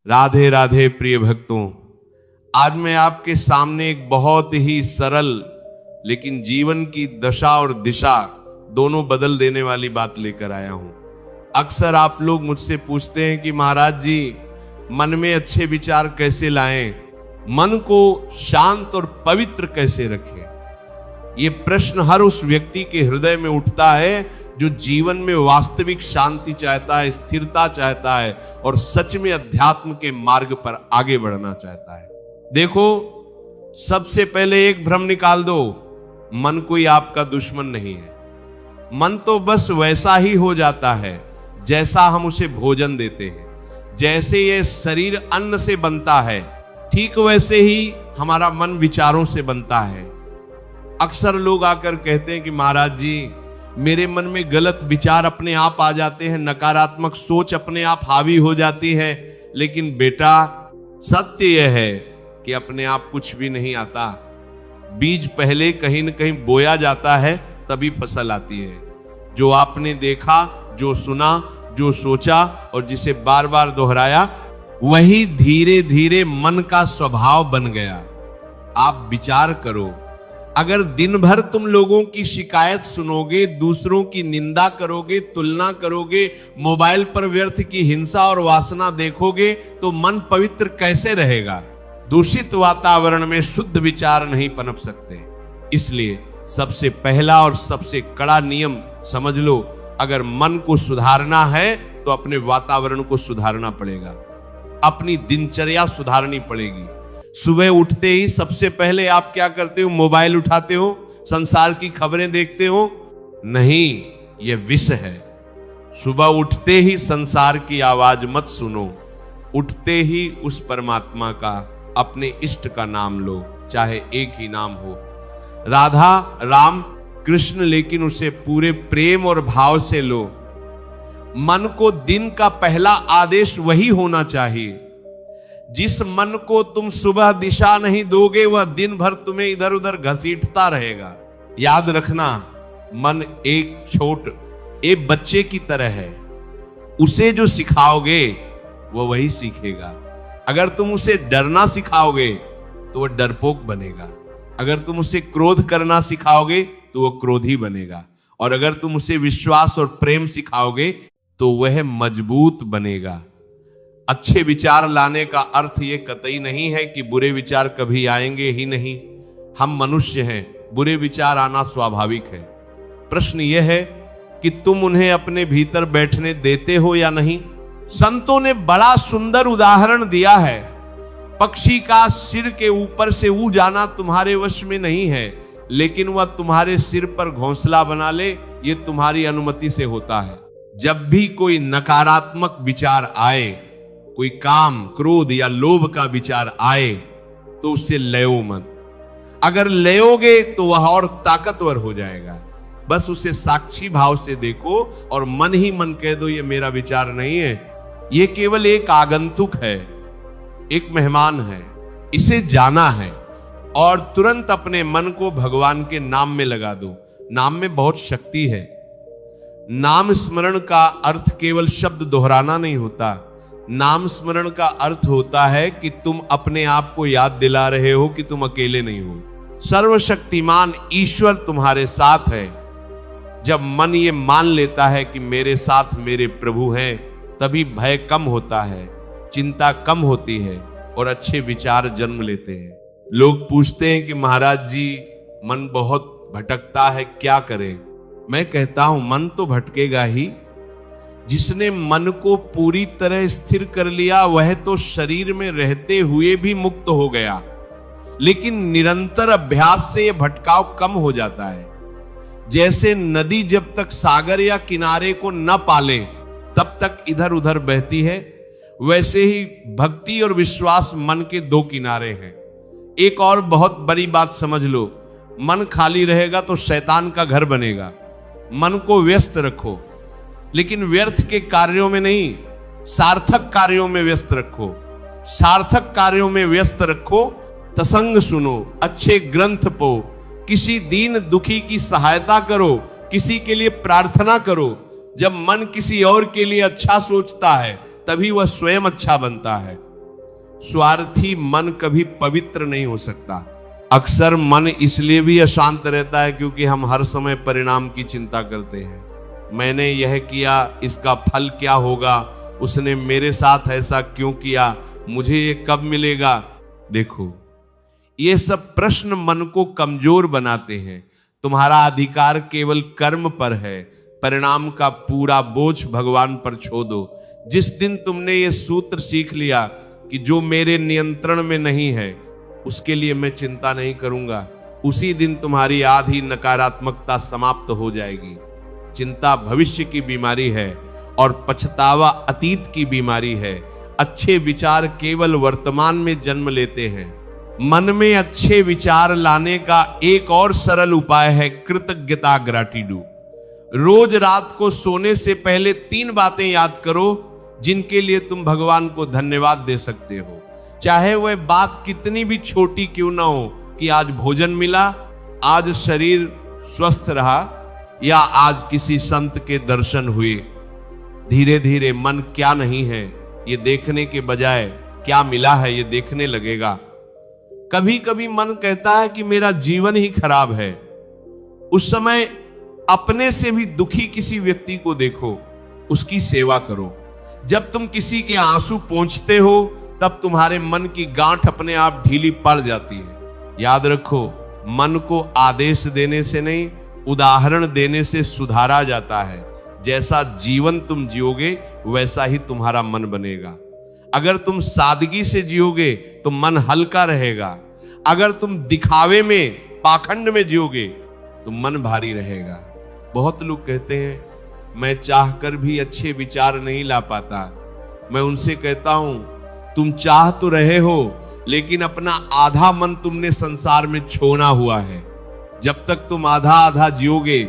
राधे राधे प्रिय भक्तों, आज मैं आपके सामने एक बहुत ही सरल लेकिन जीवन की दशा और दिशा दोनों बदल देने वाली बात लेकर आया हूं। अक्सर आप लोग मुझसे पूछते हैं कि महाराज जी, मन में अच्छे विचार कैसे लाएं, मन को शांत और पवित्र कैसे रखें। ये प्रश्न हर उस व्यक्ति के हृदय में उठता है जो जीवन में वास्तविक शांति चाहता है, स्थिरता चाहता है और सच में अध्यात्म के मार्ग पर आगे बढ़ना चाहता है। देखो, सबसे पहले एक भ्रम निकाल दो, मन कोई आपका दुश्मन नहीं है। मन तो बस वैसा ही हो जाता है जैसा हम उसे भोजन देते हैं। जैसे ये शरीर अन्न से बनता है, ठीक वैसे ही हमारा मन विचारों से बनता है। अक्सर लोग आकर कहते हैं कि महाराज जी, मेरे मन में गलत विचार अपने आप आ जाते हैं, नकारात्मक सोच अपने आप हावी हो जाती है। लेकिन बेटा, सत्य यह है कि अपने आप कुछ भी नहीं आता। बीज पहले कहीं न कहीं बोया जाता है, तभी फसल आती है। जो आपने देखा, जो सुना, जो सोचा और जिसे बार बार दोहराया, वही धीरे धीरे मन का स्वभाव बन गया। आप विचार करो, अगर दिन भर तुम लोगों की शिकायत सुनोगे, दूसरों की निंदा करोगे, तुलना करोगे, मोबाइल पर व्यर्थ की हिंसा और वासना देखोगे, तो मन पवित्र कैसे रहेगा। दूषित वातावरण में शुद्ध विचार नहीं पनप सकते। इसलिए सबसे पहला और सबसे कड़ा नियम समझ लो, अगर मन को सुधारना है तो अपने वातावरण को सुधारना पड़ेगा, अपनी दिनचर्या सुधारनी पड़ेगी। सुबह उठते ही सबसे पहले आप क्या करते हो? मोबाइल उठाते हो, संसार की खबरें देखते हो? नहीं, यह विष है। सुबह उठते ही संसार की आवाज मत सुनो, उठते ही उस परमात्मा का, अपने इष्ट का नाम लो, चाहे एक ही नाम हो, राधा, राम, कृष्ण, लेकिन उसे पूरे प्रेम और भाव से लो। मन को दिन का पहला आदेश वही होना चाहिए। जिस मन को तुम सुबह दिशा नहीं दोगे, वह दिन भर तुम्हें इधर उधर घसीटता रहेगा। याद रखना, मन एक बच्चे की तरह है। उसे जो सिखाओगे वो वही सीखेगा। अगर तुम उसे डरना सिखाओगे तो वह डरपोक बनेगा। अगर तुम उसे क्रोध करना सिखाओगे तो वह क्रोधी बनेगा। और अगर तुम उसे विश्वास और प्रेम सिखाओगे तो वह मजबूत बनेगा। अच्छे विचार लाने का अर्थ ये कतई नहीं है कि बुरे विचार कभी आएंगे ही नहीं। हम मनुष्य हैं, बुरे विचार आना स्वाभाविक है। प्रश्न यह है कि तुम उन्हें अपने भीतर बैठने देते हो या नहीं। संतों ने बड़ा सुंदर उदाहरण दिया है। पक्षी का सिर के ऊपर से उड़ जाना तुम्हारे वश में नहीं है, लेकिन वह तुम्हारे सिर पर घोंसला बना ले, यह तुम्हारी अनुमति से होता है। जब भी कोई नकारात्मक विचार आए, कोई काम, क्रोध या लोभ का विचार आए, तो उससे लयो मत। अगर लयोगे तो वह और ताकतवर हो जाएगा। बस उसे साक्षी भाव से देखो और मन ही मन कह दो, ये मेरा विचार नहीं है, ये केवल एक आगंतुक है, एक मेहमान है, इसे जाना है। और तुरंत अपने मन को भगवान के नाम में लगा दो। नाम में बहुत शक्ति है। नाम स्मरण का अर्थ केवल शब्द दोहराना नहीं होता। नाम स्मरण का अर्थ होता है कि तुम अपने आप को याद दिला रहे हो कि तुम अकेले नहीं हो। सर्वशक्तिमान ईश्वर तुम्हारे साथ है। जब मन ये मान लेता है कि मेरे साथ मेरे प्रभु हैं, तभी भय कम होता है, चिंता कम होती है और अच्छे विचार जन्म लेते हैं। लोग पूछते हैं कि महाराज जी, मन बहुत भटकता है, क्या करें? मैं कहता हूं, मन तो भटकेगा ही। जिसने मन को पूरी तरह स्थिर कर लिया, वह तो शरीर में रहते हुए भी मुक्त हो गया। लेकिन निरंतर अभ्यास से यह भटकाव कम हो जाता है। जैसे नदी जब तक सागर या किनारे को न पाले तब तक इधर उधर बहती है, वैसे ही भक्ति और विश्वास मन के दो किनारे हैं। एक और बहुत बड़ी बात समझ लो, मन खाली रहेगा तो शैतान का घर बनेगा। मन को व्यस्त रखो, लेकिन व्यर्थ के कार्यों में नहीं, सार्थक कार्यों में व्यस्त रखो। सार्थक कार्यों में व्यस्त रखो, तसंग सुनो, अच्छे ग्रंथ पढ़ो, किसी दीन दुखी की सहायता करो, किसी के लिए प्रार्थना करो। जब मन किसी और के लिए अच्छा सोचता है, तभी वह स्वयं अच्छा बनता है। स्वार्थी मन कभी पवित्र नहीं हो सकता। अक्सर मन इसलिए भी अशांत रहता है क्योंकि हम हर समय परिणाम की चिंता करते हैं। मैंने यह किया, इसका फल क्या होगा, उसने मेरे साथ ऐसा क्यों किया, मुझे ये कब मिलेगा। देखो, ये सब प्रश्न मन को कमजोर बनाते हैं। तुम्हारा अधिकार केवल कर्म पर है, परिणाम का पूरा बोझ भगवान पर छोड़ दो। जिस दिन तुमने ये सूत्र सीख लिया कि जो मेरे नियंत्रण में नहीं है उसके लिए मैं चिंता नहीं करूंगा, उसी दिन तुम्हारी आधी नकारात्मकता समाप्त हो जाएगी। चिंता भविष्य की बीमारी है और पछतावा अतीत की बीमारी है। अच्छे विचार केवल वर्तमान में जन्म लेते हैं। मन में अच्छे विचार लाने का एक और सरल उपाय है कृतज्ञता, ग्रैटिट्यूड। रोज रात को सोने से पहले 3 बातें याद करो जिनके लिए तुम भगवान को धन्यवाद दे सकते हो। चाहे वह बात कितनी भी छोटी क्यों ना हो, कि आज भोजन मिला, आज शरीर स्वस्थ रहा, या आज किसी संत के दर्शन हुए। धीरे धीरे मन क्या नहीं है ये देखने के बजाय क्या मिला है ये देखने लगेगा। कभी कभी मन कहता है कि मेरा जीवन ही खराब है। उस समय अपने से भी दुखी किसी व्यक्ति को देखो, उसकी सेवा करो। जब तुम किसी के आंसू पोंछते हो तब तुम्हारे मन की गांठ अपने आप ढीली पड़ जाती है। याद रखो, मन को आदेश देने से नहीं, उदाहरण देने से सुधारा जाता है। जैसा जीवन तुम जियोगे वैसा ही तुम्हारा मन बनेगा। अगर तुम सादगी से जियोगे तो मन हल्का रहेगा। अगर तुम दिखावे में, पाखंड में जियोगे तो मन भारी रहेगा। बहुत लोग कहते हैं मैं चाहकर भी अच्छे विचार नहीं ला पाता। मैं उनसे कहता हूं तुम चाह तो रहे हो, लेकिन अपना आधा मन तुमने संसार में छोड़ा हुआ है। जब तक तुम आधा आधा जियोगे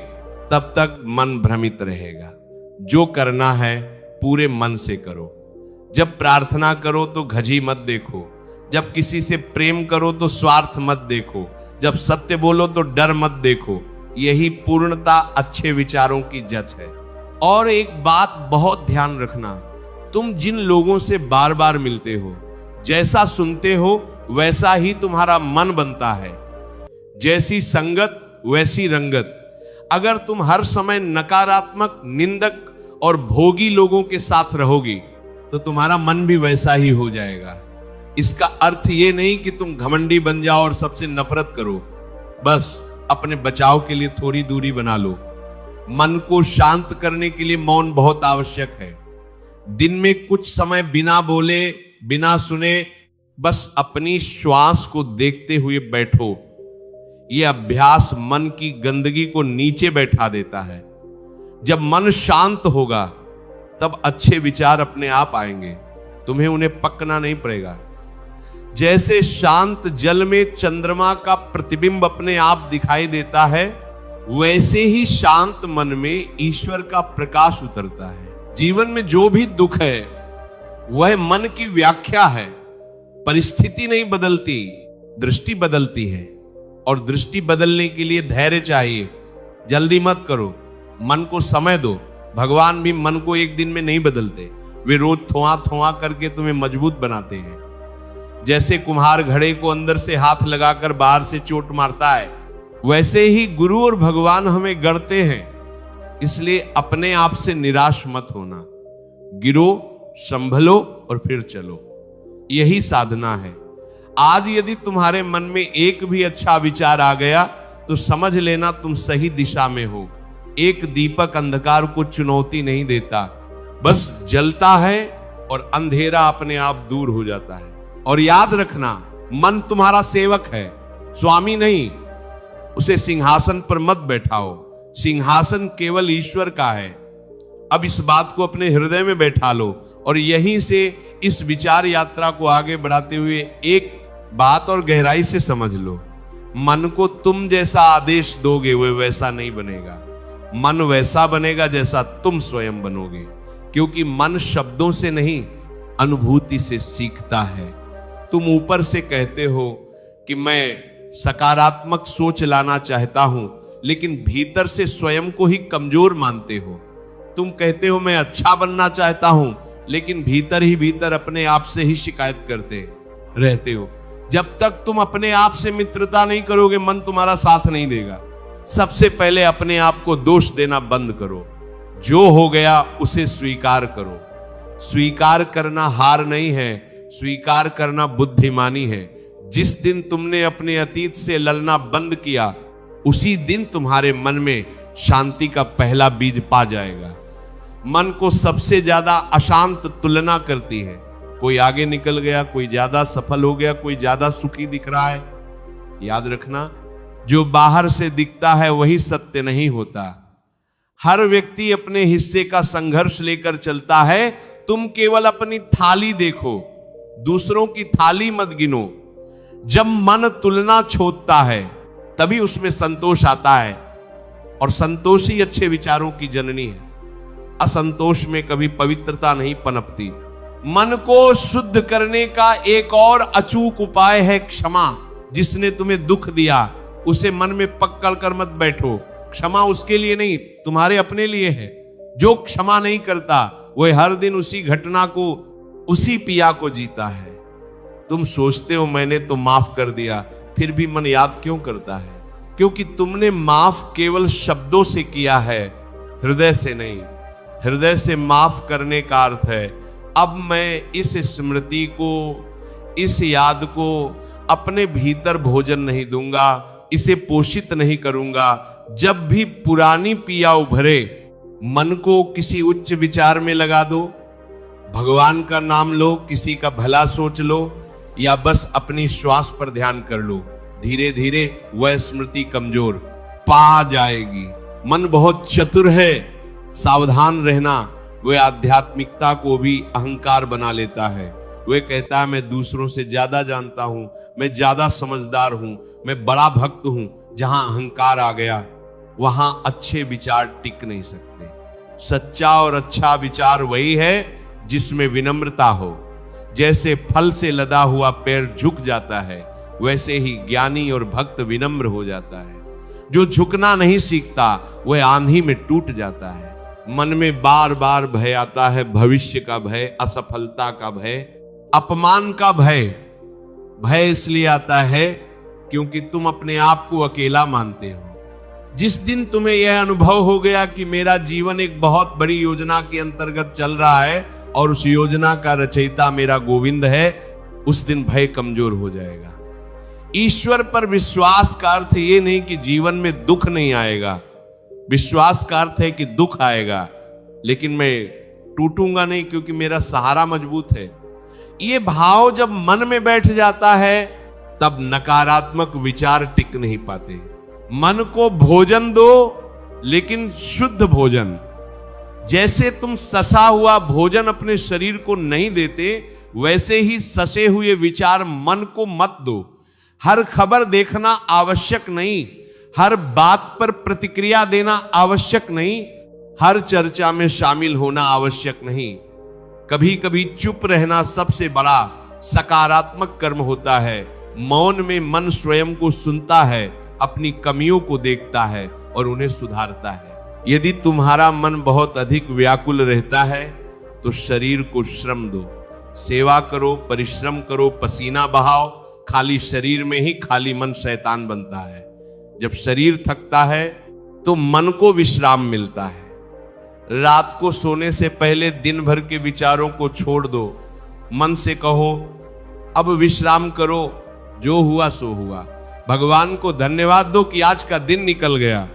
तब तक मन भ्रमित रहेगा। जो करना है पूरे मन से करो। जब प्रार्थना करो तो घजी मत देखो। जब किसी से प्रेम करो तो स्वार्थ मत देखो। जब सत्य बोलो तो डर मत देखो। यही पूर्णता अच्छे विचारों की जड़ है। और एक बात बहुत ध्यान रखना, तुम जिन लोगों से बार बार मिलते हो, जैसा सुनते हो वैसा ही तुम्हारा मन बनता है। जैसी संगत वैसी रंगत। अगर तुम हर समय नकारात्मक, निंदक और भोगी लोगों के साथ रहोगी तो तुम्हारा मन भी वैसा ही हो जाएगा। इसका अर्थ ये नहीं कि तुम घमंडी बन जाओ और सबसे नफरत करो। बस अपने बचाव के लिए थोड़ी दूरी बना लो। मन को शांत करने के लिए मौन बहुत आवश्यक है। दिन में कुछ समय बिना बोले, बिना सुने, बस अपनी श्वास को देखते हुए बैठो। यह अभ्यास मन की गंदगी को नीचे बैठा देता है। जब मन शांत होगा तब अच्छे विचार अपने आप आएंगे। तुम्हें उन्हें पकना नहीं पड़ेगा। जैसे शांत जल में चंद्रमा का प्रतिबिंब अपने आप दिखाई देता है, वैसे ही शांत मन में ईश्वर का प्रकाश उतरता है। जीवन में जो भी दुख है वह मन की व्याख्या है। परिस्थिति नहीं बदलती, दृष्टि बदलती है। और दृष्टि बदलने के लिए धैर्य चाहिए। जल्दी मत करो, मन को समय दो। भगवान भी मन को एक दिन में नहीं बदलते। वे रोज थोड़ा थोड़ा करके तुम्हें मजबूत बनाते हैं। जैसे कुम्हार घड़े को अंदर से हाथ लगाकर बाहर से चोट मारता है, वैसे ही गुरु और भगवान हमें गढ़ते हैं। इसलिए अपने आप से निराश मत होना। गिरो, संभलो और फिर चलो। यही साधना है। आज यदि तुम्हारे मन में एक भी अच्छा विचार आ गया तो समझ लेना तुम सही दिशा में हो। एक दीपक अंधकार को चुनौती नहीं देता, बस जलता है और अंधेरा अपने आप दूर हो जाता है। और याद रखना, मन तुम्हारा सेवक है, स्वामी नहीं। उसे सिंहासन पर मत बैठाओ। सिंहासन केवल ईश्वर का है। अब इस बात को अपने हृदय में बैठा लो और यहीं से इस विचार यात्रा को आगे बढ़ाते हुए एक बात और गहराई से समझ लो। मन को तुम जैसा आदेश दोगे वह वैसा नहीं बनेगा। मन वैसा बनेगा जैसा तुम स्वयं बनोगे। क्योंकि मन शब्दों से नहीं, अनुभूति से सीखता है। तुम ऊपर से कहते हो कि मैं सकारात्मक सोच लाना चाहता हूं, लेकिन भीतर से स्वयं को ही कमजोर मानते हो। तुम कहते हो मैं अच्छा बनना चाहता हूं, लेकिन भीतर ही भीतर अपने आप से ही शिकायत करते। रहते हो। जब तक तुम अपने आप से मित्रता नहीं करोगे, मन तुम्हारा साथ नहीं देगा। सबसे पहले अपने आप को दोष देना बंद करो। जो हो गया उसे स्वीकार करो। स्वीकार करना हार नहीं है, स्वीकार करना बुद्धिमानी है। जिस दिन तुमने अपने अतीत से लड़ना बंद किया, उसी दिन तुम्हारे मन में शांति का पहला बीज पा जाएगा। मन को सबसे ज्यादा अशांत तुलना करती है। कोई आगे निकल गया, कोई ज्यादा सफल हो गया, कोई ज्यादा सुखी दिख रहा है। याद रखना, जो बाहर से दिखता है वही सत्य नहीं होता। हर व्यक्ति अपने हिस्से का संघर्ष लेकर चलता है। तुम केवल अपनी थाली देखो, दूसरों की थाली मत गिनो। जब मन तुलना छोड़ता है तभी उसमें संतोष आता है, और संतोष ही अच्छे विचारों की जननी है। असंतोष में कभी पवित्रता नहीं पनपती। मन को शुद्ध करने का एक और अचूक उपाय है क्षमा। जिसने तुम्हें दुख दिया उसे मन में पकड़ कर मत बैठो। क्षमा उसके लिए नहीं, तुम्हारे अपने लिए है। जो क्षमा नहीं करता वह हर दिन उसी घटना को, उसी पिया को जीता है। तुम सोचते हो मैंने तो माफ कर दिया, फिर भी मन याद क्यों करता है? क्योंकि तुमने माफ केवल शब्दों से किया है, हृदय से नहीं। हृदय से माफ करने का अर्थ है, अब मैं इस स्मृति को, इस याद को अपने भीतर भोजन नहीं दूंगा, इसे पोषित नहीं करूंगा। जब भी पुरानी पिया उभरे, मन को किसी उच्च विचार में लगा दो, भगवान का नाम लो, किसी का भला सोच लो, या बस अपनी श्वास पर ध्यान कर लो। धीरे धीरे वह स्मृति कमजोर पा जाएगी। मन बहुत चतुर है, सावधान रहना। वह आध्यात्मिकता को भी अहंकार बना लेता है। वह कहता है मैं दूसरों से ज्यादा जानता हूं, मैं ज्यादा समझदार हूं, मैं बड़ा भक्त हूं। जहां अहंकार आ गया वहां अच्छे विचार टिक नहीं सकते। सच्चा और अच्छा विचार वही है जिसमें विनम्रता हो। जैसे फल से लदा हुआ पैर झुक जाता है, वैसे ही ज्ञानी और भक्त विनम्र हो जाता है। जो झुकना नहीं सीखता वह आंधी में टूट जाता है। मन में बार बार भय आता है, भविष्य का भय, असफलता का भय, अपमान का भय। भय इसलिए आता है क्योंकि तुम अपने आप को अकेला मानते हो। जिस दिन तुम्हें यह अनुभव हो गया कि मेरा जीवन एक बहुत बड़ी योजना के अंतर्गत चल रहा है और उस योजना का रचयिता मेरा गोविंद है, उस दिन भय कमजोर हो जाएगा। ईश्वर पर विश्वास का अर्थ ये नहीं कि जीवन में दुख नहीं आएगा। विश्वास का अर्थ है कि दुख आएगा, लेकिन मैं टूटूंगा नहीं क्योंकि मेरा सहारा मजबूत है। ये भाव जब मन में बैठ जाता है तब नकारात्मक विचार टिक नहीं पाते। मन को भोजन दो, लेकिन शुद्ध भोजन। जैसे तुम ससा हुआ भोजन अपने शरीर को नहीं देते, वैसे ही ससे हुए विचार मन को मत दो। हर खबर देखना आवश्यक नहीं, हर बात पर प्रतिक्रिया देना आवश्यक नहीं, हर चर्चा में शामिल होना आवश्यक नहीं। कभी कभी चुप रहना सबसे बड़ा सकारात्मक कर्म होता है। मौन में मन स्वयं को सुनता है, अपनी कमियों को देखता है और उन्हें सुधारता है। यदि तुम्हारा मन बहुत अधिक व्याकुल रहता है तो शरीर को श्रम दो, सेवा करो, परिश्रम करो, पसीना बहाओ। खाली शरीर में ही खाली मन शैतान बनता है। जब शरीर थकता है तो मन को विश्राम मिलता है। रात को सोने से पहले दिन भर के विचारों को छोड़ दो। मन से कहो अब विश्राम करो, जो हुआ सो हुआ। भगवान को धन्यवाद दो कि आज का दिन निकल गया।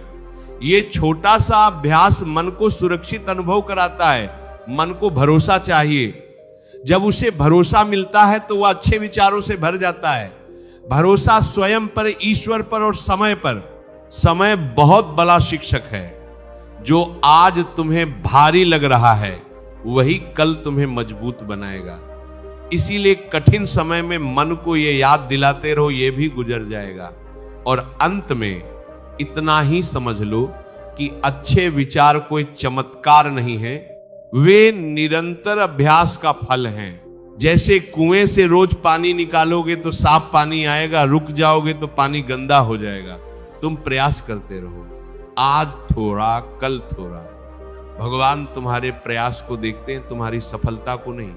ये छोटा सा अभ्यास मन को सुरक्षित अनुभव कराता है। मन को भरोसा चाहिए। जब उसे भरोसा मिलता है तो वह अच्छे विचारों से भर जाता है। भरोसा स्वयं पर, ईश्वर पर और समय पर। समय बहुत बड़ा शिक्षक है। जो आज तुम्हें भारी लग रहा है वही कल तुम्हें मजबूत बनाएगा। इसीलिए कठिन समय में मन को यह याद दिलाते रहो, यह भी गुजर जाएगा। और अंत में इतना ही समझ लो कि अच्छे विचार कोई चमत्कार नहीं है, वे निरंतर अभ्यास का फल हैं। जैसे कुएं से रोज पानी निकालोगे तो साफ पानी आएगा, रुक जाओगे तो पानी गंदा हो जाएगा। तुम प्रयास करते रहो, आज थोड़ा कल थोड़ा। भगवान तुम्हारे प्रयास को देखते हैं, तुम्हारी सफलता को नहीं।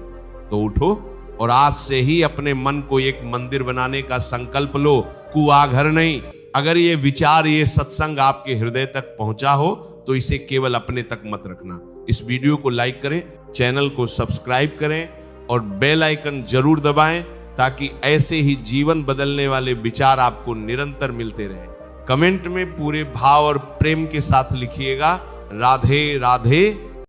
तो उठो, और आज से ही अपने मन को एक मंदिर बनाने का संकल्प लो, कुआ घर नहीं। अगर ये विचार, ये सत्संग आपके हृदय तक पहुंचा हो तो इसे केवल अपने तक मत रखना। इस वीडियो को लाइक करें, चैनल को सब्सक्राइब करें और बेल आइकन जरूर दबाएं, ताकि ऐसे ही जीवन बदलने वाले विचार आपको निरंतर मिलते रहे। कमेंट में पूरे भाव और प्रेम के साथ लिखिएगा, राधे राधे।